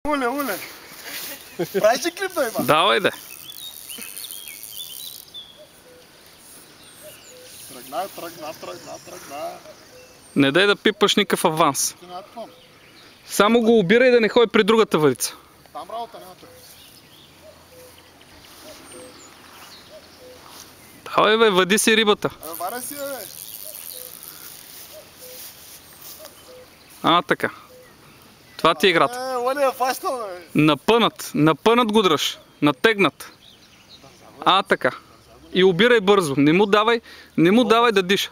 Уле. Правиш ли клип да има? Давай да. Тръгна. Не дай да пипаш никакъв аванс. Ти няма тъпам. Само го обирай да не ходи при другата въдица. Там работа няма тъп. Давай бе, въди си рибата. Варя си бе. Така. Това ти е играта. Оле я фащал бе. Напънат го дръж. Натегнат. Така. И обирай бързо. Не му давай да диша.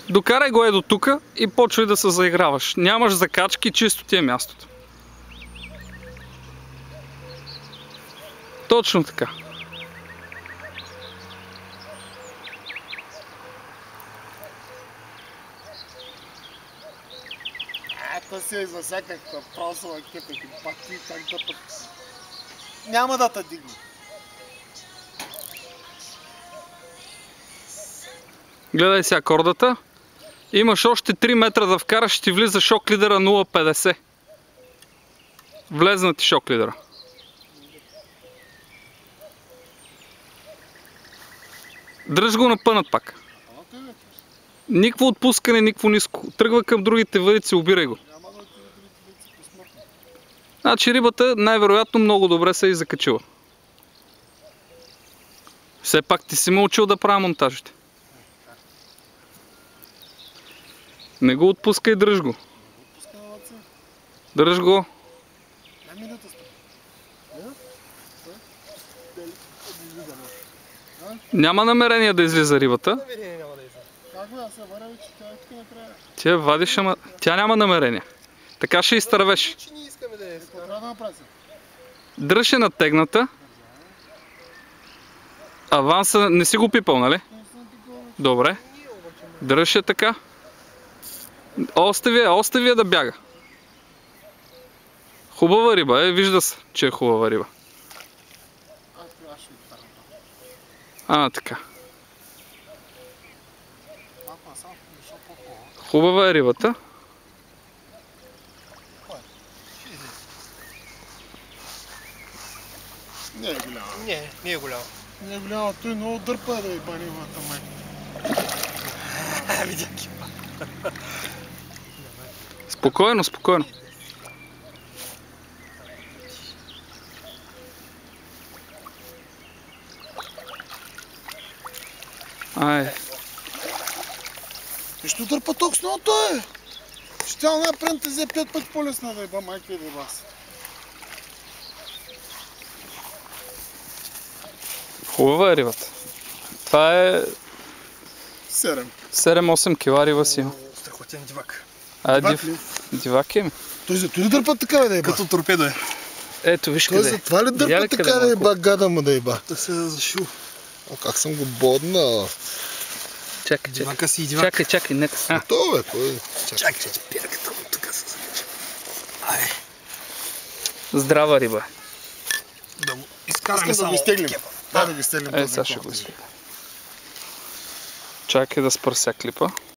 Докарай го до тука и почвай да се заиграваш. Нямаш закачки, чисто ти е мястото. Точно така. Та си за всякаква просова кепа и пати, как да пък... Няма да те дигне. Гледай сега кордата. Имаш още 3 метра да вкараш, ще ти влиза шок лидера 0,50. Влезна ти шок лидера. Дръж го напънат пак. Никакво отпускане, никакво ниско. Тръгва към другите въдици, обирай го. Значи рибата най-вероятно много добре се е закачила. Все пак ти си ме учил да правя монтажите. Не го отпускай, дръж го. Дръж го. Няма намерение да излиза рибата. Тя вадиш, ама тя няма намерение. Така ще изтървеш. Дръж е натегната. Аванса не си го пипал, нали? Добре. Дръж е така. Остави я да бяга. Хубава риба, вижда се, че е хубава риба. Така. Хубава е рибата. Не е голяма. Не е голяма. Не е голяма, той много дърпа да еба рибата май. Видя кипа. Спокойно. Нищо дърпа толкова много той е. Ще тя напред те взе 5 пъти по-лесна да еба майка и да еба си. Хубава е рибата. Това е 7-8 кила риба си. Страхотен дивак. Дивак е ми. Той зато ли дърпа така да еба? Като торпедо е. Ето, виж къде е. Той затова ли дърпа така да еба, гада му да еба? Да се зашил. О, как съм го боднал. Чакай. Дивака си и дивак. Чакай, нека. Готово бе, кой? Чакай, пирката му тук се завича. Здрава риба. Да го изкараме само. Искам да го изтеглим. Да го изтеглим. Сега ще го изтеглим. Чакай да спърся клипа.